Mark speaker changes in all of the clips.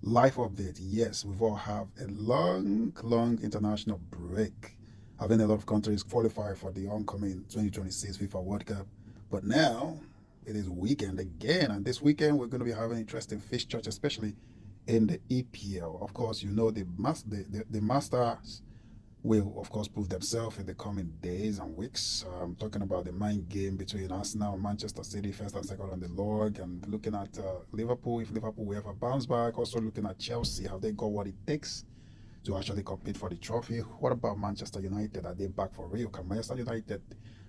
Speaker 1: Life update. Yes, we've all have a long international break. Having a lot of countries qualify for the oncoming 2026 FIFA World Cup. But now it is weekend again, and this weekend we're going to be having interesting fixtures, especially in the EPL. Of course, you know the Masters will, of course, prove themselves in the coming days and weeks. Talking about the mind game between Arsenal and Manchester City, first and second on the log, and looking at Liverpool, if Liverpool will ever bounce back. Also looking at Chelsea, have they got what it takes to actually compete for the trophy? What about Manchester United? Are they back for real? Can Manchester United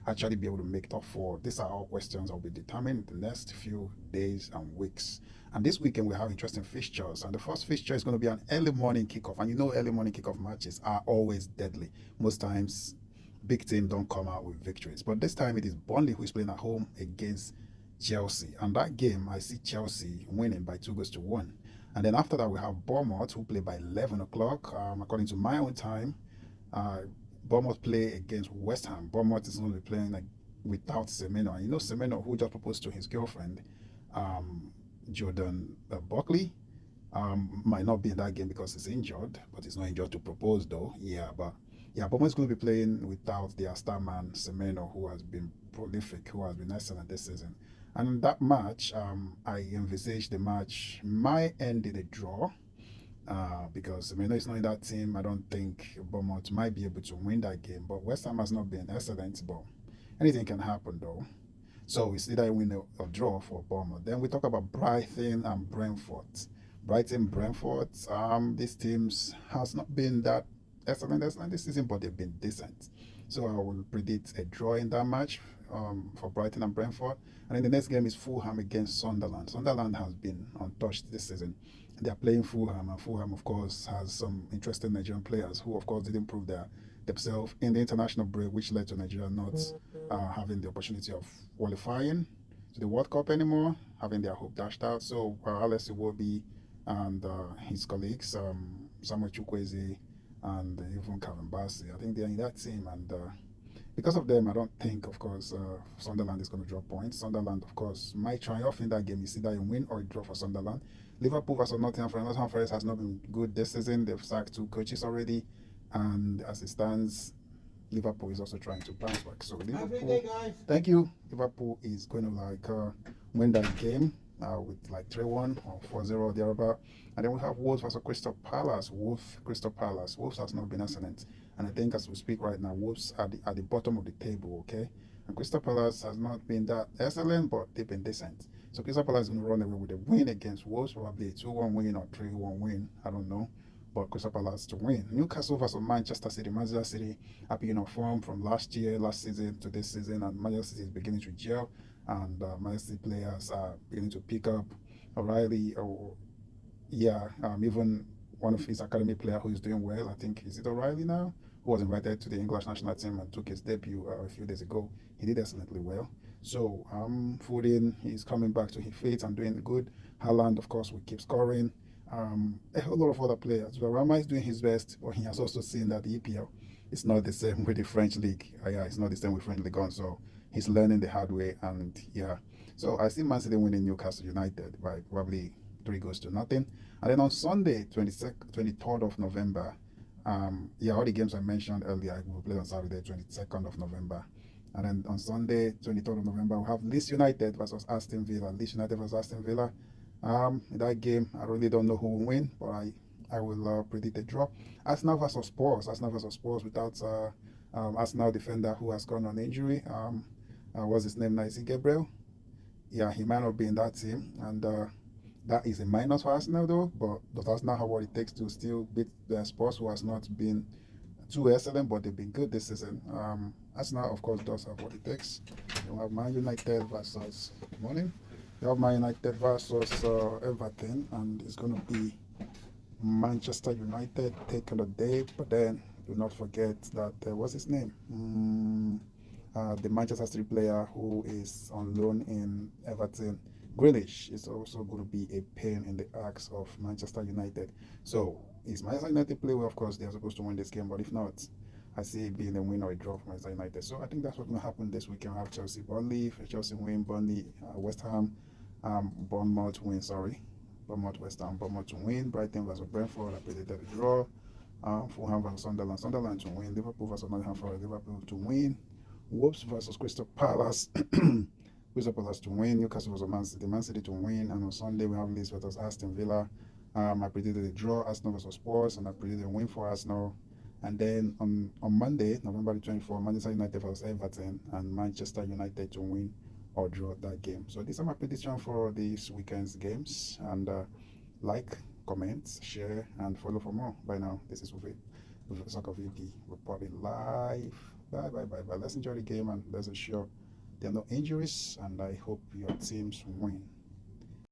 Speaker 1: actually be able to make top four? These are all questions that will be determined in the next few days and weeks. And this weekend we have interesting fixtures. And the first fixture is going to be an early morning kickoff. And you know early morning kickoff matches are always deadly. Most times big teams don't come out with victories. But this time it is Burnley who is playing at home against Chelsea. And that game I see Chelsea winning by 2-1. And then after that, we have Bournemouth, who play by 11 o'clock. According to my own time, uh, Bournemouth play against West Ham. Bournemouth is only playing like without Semenyo. And you know Semenyo, who just proposed to his girlfriend, um, Jordan Buckley, might not be in that game because he's injured, but he's not injured to propose though. Yeah, but yeah, Bournemouth is going to be playing without their star man Semenyo, who has been prolific, who has been excellent this season. And in that match, I envisage the match might end in a draw because Semenyo is not in that team. I don't think Bournemouth might be able to win that game. But West Ham has not been excellent, but anything can happen though. So it's either a win or draw for Bournemouth. Then we talk about Brighton and Brentford. Brighton, Brentford. These teams has not been that excellent this season, but they've been decent. So I will predict a draw in that match for Brighton and Brentford. And then the next game is Fulham against Sunderland. Sunderland has been untouched this season. They are playing Fulham, and Fulham, of course, has some interesting Nigerian players who, of course, didn't prove themselves in the international break, which led to Nigeria not having the opportunity of qualifying to the World Cup anymore, having their hope dashed out. So Alex Iwobi and his colleagues, Samuel Chukwueze and even Calvin Bassey, I think they're in that team. And because of them, I don't think, of course, Sunderland is going to drop points. Sunderland, of course, might triumph in that game. You see that you win or you draw for Sunderland. Liverpool versus Nottingham Forest. Nottingham Forest has not been good this season. They've sacked two coaches already. And as it stands, Liverpool is also trying to bounce back. So Liverpool, thank you. Liverpool is going to win that game with like 3-1 or 4-0 thereabout. And then we have Wolves versus Crystal Palace. Crystal Palace. Wolves has not been excellent. And I think as we speak right now, Wolves are at the bottom of the table, okay? And Crystal Palace has not been that excellent, but they've been decent. So Crystal Palace is going to run away with a win against Wolves, probably a 2-1 win or 3-1 win. I don't know. But Crystal Palace to win. Newcastle versus Manchester City. Manchester City have been on form from last season to this season, and Manchester City is beginning to gel, and Manchester City players are beginning to pick up. O'Reilly, even one of his academy player who is doing well. I think is it O'Reilly now, who was invited to the English national team and took his debut a few days ago. He did excellently well. So Foden is coming back to his feet and doing good. Haaland, of course, will keep scoring. A whole lot of other players. But Rama is doing his best, but he has also seen that the EPL is not the same with the French league. Yeah, it's not the same with French league on. So he's learning the hard way, and yeah. So I see Man City winning Newcastle United by probably 3-0. And then on Sunday, 23rd of November, all the games I mentioned earlier will play on Saturday, 22nd of November. And then on Sunday, 23rd of November, we have Leeds United versus Aston Villa. Leeds United versus Aston Villa. In that game, I really don't know who will win, but I will predict a draw. Arsenal versus Spurs. Arsenal versus Spurs without Arsenal defender who has gone on injury. What's his name now? Is it Gabriel? Yeah, he might not be in that team, and that is a minus for Arsenal though. But does Arsenal have what it takes to still beat the Spurs, who has not been too excellent, but they've been good this season? Arsenal, of course, does have what it takes. You have Man United versus morning. You have Man United versus Everton, and it's going to be Manchester United taking the day. But then do not forget that what's his name? The Manchester City player who is on loan in Everton, Grealish, is also going to be a pain in the axe of Manchester United. So is Manchester United play well? Of course, they're supposed to win this game, but if not, I see it being a win or a draw for Manchester United. So I think that's what's going to happen this weekend. We have Chelsea, Burnley. Chelsea win, Burnley, West Ham, Bournemouth win. Sorry, Bournemouth, West Ham, Bournemouth to win. Brighton versus Brentford, I predicted a draw. Fulham versus Sunderland, Sunderland to win. Liverpool versus Nottingham Forest, Liverpool to win. Wolves versus Crystal Palace, Crystal Palace to win. Newcastle versus Man City to win. And on Sunday we have Leeds versus Aston Villa. I predicted a draw, Arsenal versus Spurs, and I predicted a win for Arsenal. And then on Monday, November the 24th, Manchester United versus Everton, and Manchester United to win or draw that game. So these are my predictions for this weekend's games. And like, comment, share, and follow for more. Bye now. This is Soccer VP reporting live. Bye, bye, bye, bye. Let's enjoy the game and let's ensure there are no injuries. And I hope your teams win.